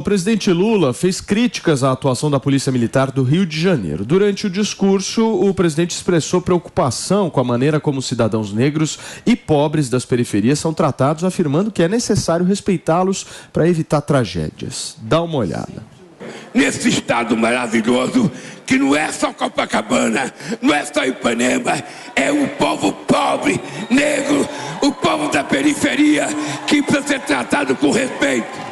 O presidente Lula fez críticas à atuação da Polícia Militar do Rio de Janeiro. Durante o discurso, o presidente expressou preocupação com a maneira como os cidadãos negros e pobres das periferias são tratados, afirmando que é necessário respeitá-los para evitar tragédias. Dá uma olhada. Nesse estado maravilhoso, que não é só Copacabana, não é só Ipanema, é o povo pobre, negro, o povo da periferia, que precisa ser tratado com respeito.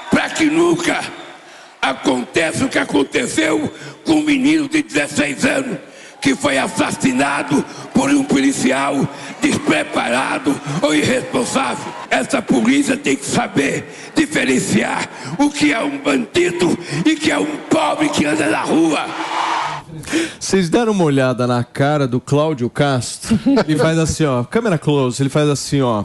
Para que nunca aconteça o que aconteceu com um menino de 16 anos, que foi assassinado por um policial despreparado ou irresponsável. Essa polícia tem que saber diferenciar o que é um bandido e o que é um pobre que anda na rua. Vocês deram uma olhada na cara do Cláudio Castro? Ele faz assim, ó, câmera close, ele faz assim, ó.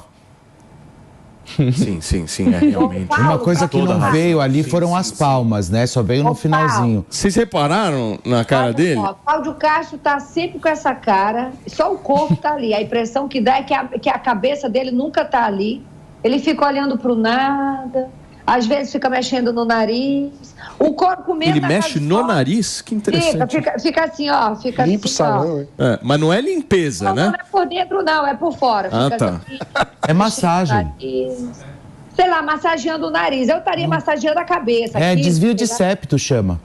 Sim, é realmente. Uma coisa que não veio ali foram as palmas, né? Só veio no finalzinho. Vocês repararam na cara dele? Cláudio Castro tá sempre com essa cara, só o corpo tá ali. A impressão que dá é que a cabeça dele nunca tá ali. Ele fica olhando pro nada, às vezes fica mexendo no nariz. O corpo mesmo. Ele mexe no nariz? Que interessante. Fica assim, ó. Fica limpa assim, o salão, hein? É, mas não é limpeza, né? Não é por dentro, não, é por fora. Ah, tá. Assim, é massagem. Sei lá, massageando o nariz. Eu estaria massageando a cabeça. É, aqui, desvio de septo, chama.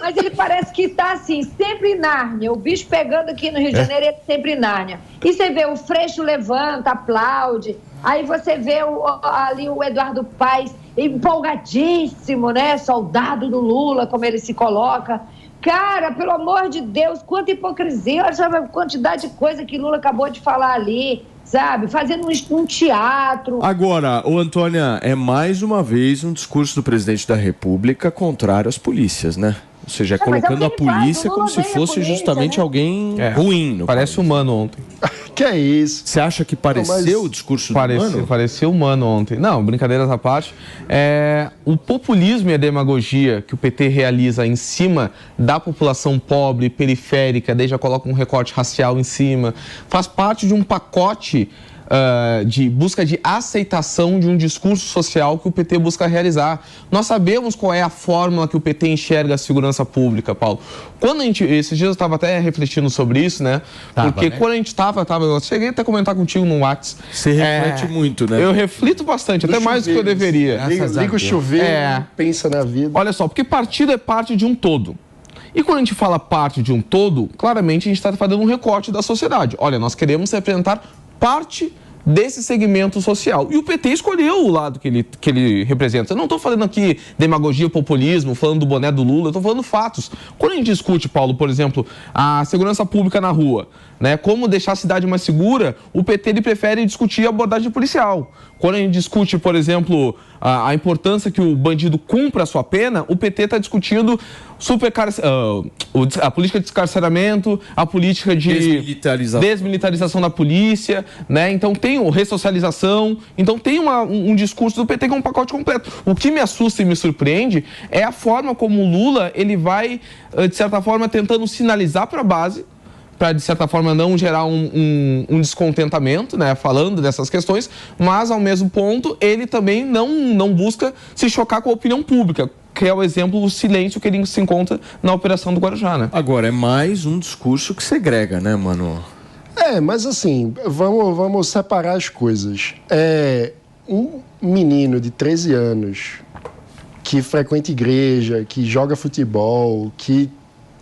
Mas ele parece que está assim, sempre em Nárnia. O bicho pegando aqui no Rio de Janeiro, ele sempre em Nárnia. E você vê o Freixo levanta, aplaude. Aí você vê ali o Eduardo Paes empolgadíssimo, né? Soldado do Lula, como ele se coloca. Cara, pelo amor de Deus, quanta hipocrisia. Olha a quantidade de coisa que Lula acabou de falar ali, sabe? Fazendo um teatro. Agora, Antônia, é mais uma vez um discurso do presidente da República contrário às polícias, né? Ou seja, colocando a polícia como se fosse justamente alguém ruim. Parece humano ontem. Que é isso? Você acha que pareceu o discurso do humano? Pareceu humano ontem. Não, brincadeiras à parte. O populismo e a demagogia que o PT realiza em cima da população pobre, periférica, daí já coloca um recorte racial em cima, faz parte de um pacote de busca de aceitação de um discurso social que o PT busca realizar. Nós sabemos qual é a fórmula que o PT enxerga a segurança pública, Paulo. Esses dias eu estava até refletindo sobre isso, né? Porque quando a gente eu cheguei até a comentar contigo no WhatsApp. Você reflete muito, né? Eu reflito bastante, até mais do que eu deveria. Liga o chuveiro, pensa na vida. Olha só, porque partido é parte de um todo. E quando a gente fala parte de um todo, claramente a gente está fazendo um recorte da sociedade. Olha, nós queremos representar parte desse segmento social. E o PT escolheu o lado que ele representa. Eu não estou falando aqui demagogia, populismo, falando do boné do Lula, eu estou falando fatos. Quando a gente discute, Paulo, por exemplo, a segurança pública na rua, né, como deixar a cidade mais segura, o PT ele prefere discutir a abordagem policial. Quando a gente discute, por exemplo, a importância que o bandido cumpra a sua pena, o PT está discutindo a política de descarceramento, a política de desmilitarização da polícia, né? Então tem ressocialização, então tem um discurso do PT que é um pacote completo. O que me assusta e me surpreende é a forma como o Lula ele vai, de certa forma, tentando sinalizar para a base, para, de certa forma, não gerar um descontentamento, né, falando dessas questões, mas, ao mesmo ponto, ele também não busca se chocar com a opinião pública, que é o exemplo, o silêncio que ele se encontra na Operação do Guarujá, né? Agora, é mais um discurso que segrega, né, mano? Mas assim, vamos separar as coisas. Um menino de 13 anos que frequenta igreja, que joga futebol, que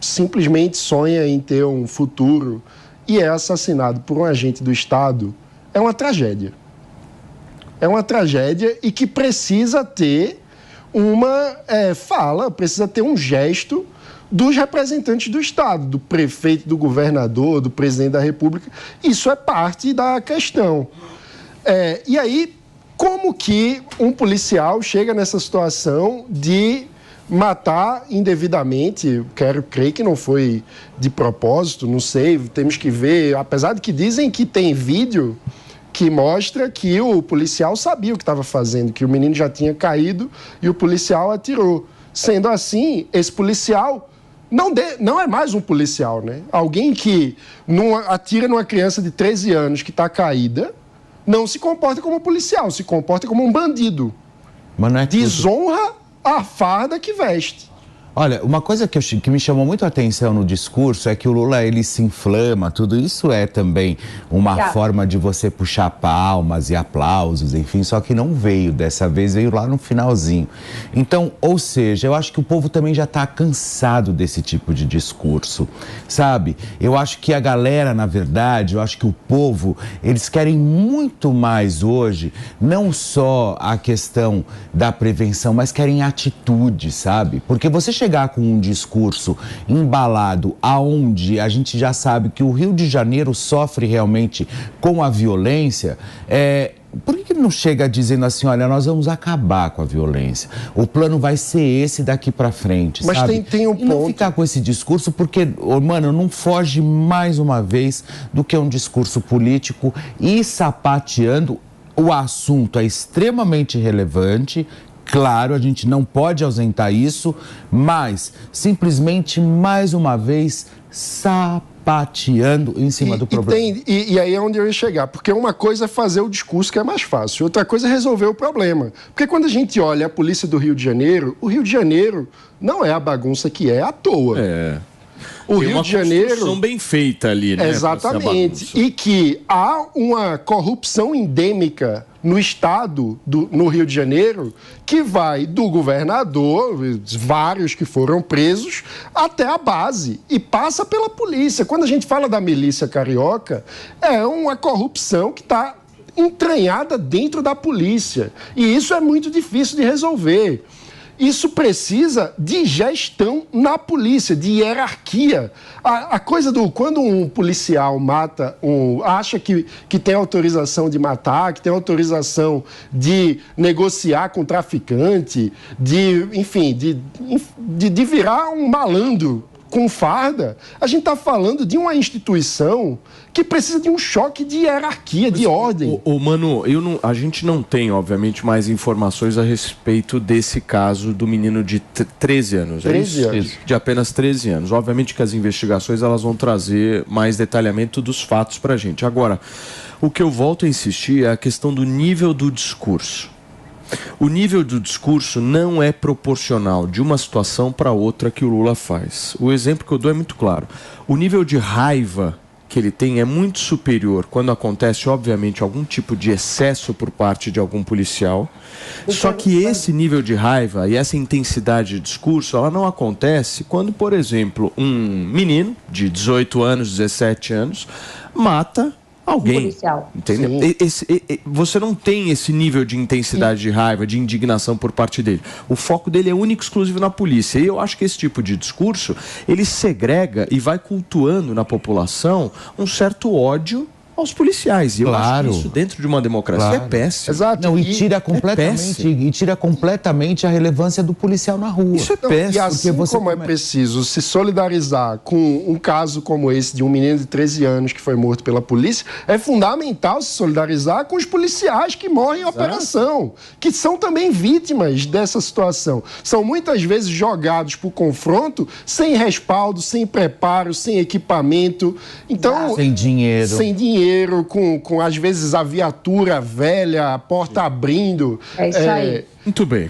simplesmente sonha em ter um futuro e é assassinado por um agente do Estado, é uma tragédia. É uma tragédia e que precisa ter uma fala, precisa ter um gesto dos representantes do Estado, do prefeito, do governador, do presidente da República. Isso é parte da questão. E aí, como que um policial chega nessa situação de matar indevidamente? Quero crer que não foi de propósito, não sei, temos que ver, apesar de que dizem que tem vídeo que mostra que o policial sabia o que estava fazendo, que o menino já tinha caído e o policial atirou. Sendo assim, esse policial não é mais um policial, né? Alguém que atira numa criança de 13 anos que está caída, não se comporta como policial, se comporta como um bandido. Mas não é tudo. Desonra a farda que veste. Olha, uma coisa que me chamou muito a atenção no discurso é que o Lula, ele se inflama, tudo isso é também uma forma de você puxar palmas e aplausos, enfim, só que não veio dessa vez, veio lá no finalzinho. Então, ou seja, eu acho que o povo também já está cansado desse tipo de discurso, sabe? Eu acho que a galera, na verdade, eu acho que o povo, eles querem muito mais hoje, não só a questão da prevenção, mas querem atitude, sabe? Porque você chegar com um discurso embalado aonde a gente já sabe que o Rio de Janeiro sofre realmente com a violência, por que não chega dizendo assim, olha, nós vamos acabar com a violência, o plano vai ser esse daqui pra frente, mas sabe? tem um e não ponto... ficar com esse discurso, porque, mano, não foge mais uma vez do que um discurso político e sapateando. O assunto é extremamente relevante. Claro, a gente não pode ausentar isso, mas simplesmente, mais uma vez, sapateando em cima do problema. E aí é onde eu ia chegar, porque uma coisa é fazer o discurso, que é mais fácil, outra coisa é resolver o problema. Porque quando a gente olha a polícia do Rio de Janeiro, o Rio de Janeiro não é a bagunça que é à toa. O Tem Rio uma de Janeiro... construção bem feita ali, né? Exatamente. E que há uma corrupção endêmica no estado, no Rio de Janeiro, que vai do governador, vários que foram presos, até a base. E passa pela polícia. Quando a gente fala da milícia carioca, é uma corrupção que está entranhada dentro da polícia. E isso é muito difícil de resolver. Isso precisa de gestão na polícia, de hierarquia. A coisa do... Quando um policial mata, acha que tem autorização de matar, que tem autorização de negociar com traficante, enfim, de virar um malandro com farda, a gente está falando de uma instituição que precisa de um choque de hierarquia, de ordem. Mano, a gente não tem, obviamente, mais informações a respeito desse caso do menino de 13 anos. 13 anos. De apenas 13 anos. Obviamente que as investigações elas vão trazer mais detalhamento dos fatos pra gente. Agora, o que eu volto a insistir é a questão do nível do discurso. O nível do discurso não é proporcional de uma situação para outra que o Lula faz. O exemplo que eu dou é muito claro. O nível de raiva que ele tem é muito superior quando acontece, obviamente, algum tipo de excesso por parte de algum policial. Só que esse nível de raiva e essa intensidade de discurso, ela não acontece quando, por exemplo, um menino de 18 anos, 17 anos, mata alguém, entendeu? Você não tem esse nível de intensidade de raiva, de indignação por parte dele. O foco dele é único e exclusivo na polícia. E eu acho que esse tipo de discurso, ele segrega e vai cultuando na população um certo ódio aos policiais. E eu acho que isso dentro de uma democracia é péssimo. Exato. Não, e tira completamente a relevância do policial na rua. Isso é péssimo. E assim como é preciso se solidarizar com um caso como esse de um menino de 13 anos que foi morto pela polícia, é fundamental se solidarizar com os policiais que morrem em operação, que são também vítimas dessa situação. São muitas vezes jogados para o confronto sem respaldo, sem preparo, sem equipamento. Então, sem dinheiro, com às vezes a viatura velha, a porta abrindo. É isso aí. Muito bem.